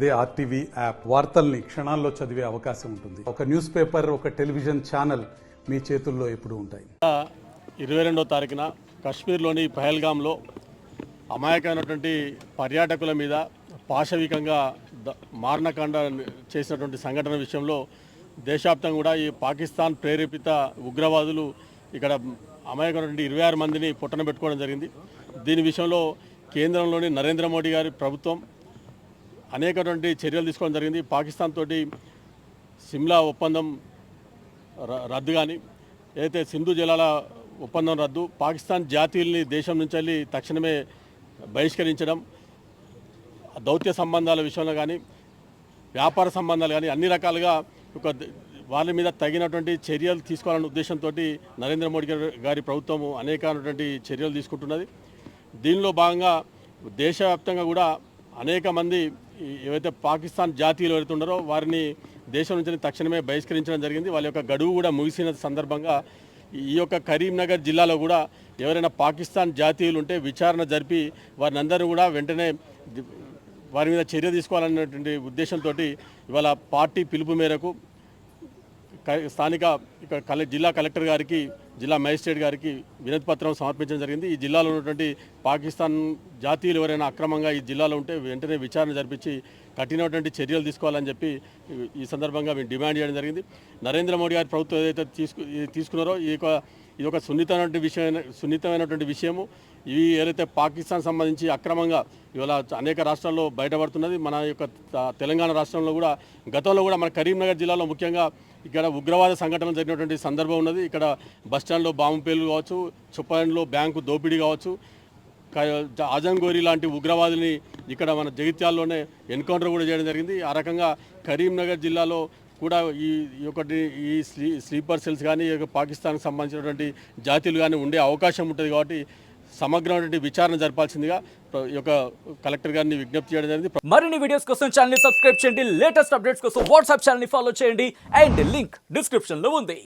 అదే RTV app వార్తల్ని క్షణాల్లో చదివే అవకాశం ఉంటుంది. ఒక న్యూస్ పేపర్, ఒక టెలివిజన్ ఛానల్ మీ చేతుల్లో ఎప్పుడూ ఉంటాయి. 22వ తారీఖున కాశ్మీర్లోని పహల్గాంలో అమాయకమైనటువంటి పర్యాటకుల మీద పాశవికంగా మారణకాండ చేసినటువంటి సంఘటన విషయంలో దేశవ్యాప్తంగా కూడా ఈ పాకిస్తాన్ ప్రేరేపిత ఉగ్రవాదులు ఇక్కడ అమాయకమైనటువంటి 26 మందిని పొట్టన పెట్టుకోవడం జరిగింది. దీని విషయంలో కేంద్రంలోని నరేంద్ర మోడీ గారి ప్రభుత్వం అనేకటువంటి చర్యలు తీసుకోవడం జరిగింది. పాకిస్తాన్ తోటి సిమ్లా ఒప్పందం రద్దు కానీ, ఏదైతే సింధు జలాల ఒప్పందం రద్దు, పాకిస్తాన్ జాతీయుల్ని దేశం నుంచి వెళ్ళి తక్షణమే బహిష్కరించడం, దౌత్య సంబంధాల విషయంలో కానీ, వ్యాపార సంబంధాలు కానీ అన్ని రకాలుగా వాళ్ళ మీద తగినటువంటి చర్యలు తీసుకోవాలనే ఉద్దేశంతో నరేంద్ర మోడీ గారి ప్రభుత్వం అనేకమైనటువంటి చర్యలు తీసుకుంటున్నది. దీనిలో భాగంగా దేశవ్యాప్తంగా కూడా అనేక మంది ఏవైతే పాకిస్తాన్ జాతీయులు ఎవరైతే ఉన్నారో వారిని దేశం నుంచి తక్షణమే బహిష్కరించడం జరిగింది. వాళ్ళ యొక్క గడువు కూడా ముగిసిన సందర్భంగా ఈ యొక్క కరీంనగర్ జిల్లాలో కూడా ఎవరైనా పాకిస్తాన్ జాతీయులు ఉంటే విచారణ జరిపి వారిని అందరూ కూడా వెంటనే వారి మీద చర్య తీసుకోవాలన్నటువంటి ఉద్దేశంతో ఇవాళ పార్టీ పిలుపు మేరకు స్థానిక జిల్లా కలెక్టర్ గారికి, జిల్లా మేజిస్ట్రేట్ గారికి వినతి పత్రం సమర్పించడం జరిగింది. ఈ జిల్లాలో ఉన్నటువంటి పాకిస్తాన్ జాతీయులు ఎవరైనా అక్రమంగా ఈ జిల్లాలో ఉంటే వెంటనే విచారణ జరిపించి కఠినటువంటి చర్యలు తీసుకోవాలని చెప్పి ఈ సందర్భంగా మేము డిమాండ్ చేయడం జరిగింది. నరేంద్ర మోడీ గారి ప్రభుత్వం ఏదైతే తీసుకున్నారో ఇది ఒక సున్నితమైనటువంటి విషయము. ఇవి ఏదైతే పాకిస్తాన్ సంబంధించి అక్రమంగా ఇవాళ అనేక రాష్ట్రాల్లో బయటపడుతున్నది. మన యొక్క తెలంగాణ రాష్ట్రంలో కూడా గతంలో కూడా మన కరీంనగర్ జిల్లాలో ముఖ్యంగా ఇక్కడ ఉగ్రవాద సంఘటనలు జరిగినటువంటి సందర్భం ఉన్నది. ఇక్కడ బస్టాండ్లో బాంబు పేలు కావచ్చు, చుప్పాండ్లో బ్యాంకు దోపిడీ కావచ్చు, ఆజంగోరి లాంటి ఉగ్రవాదుల్ని ఇక్కడ మన జగిత్యాల్లోనే ఎన్కౌంటర్ కూడా చేయడం జరిగింది. ఆ రకంగా కరీంనగర్ జిల్లాలో కూడా ఈ స్లీపర్ సెల్స్ కానీ పాకిస్తాన్కి సంబంధించినటువంటి జాతీయులు కానీ ఉండే అవకాశం ఉంటుంది. కాబట్టి సమగ్రమైనటువంటి విచారణ జరపాల్సిందిగా ఈ యొక్క కలెక్టర్ గారిని విజ్ఞప్తి చేయడం జరిగింది. మరిన్ని వీడియోస్ కోసం ఛానల్ ని సబ్స్క్రైబ్ చేయండి. లేటెస్ట్ అప్డేట్స్ కోసం వాట్సాప్ ఛానల్ ని ఫాలో చేయండి. అండ్ లింక్ డిస్క్రిప్షన్ లో ఉంది.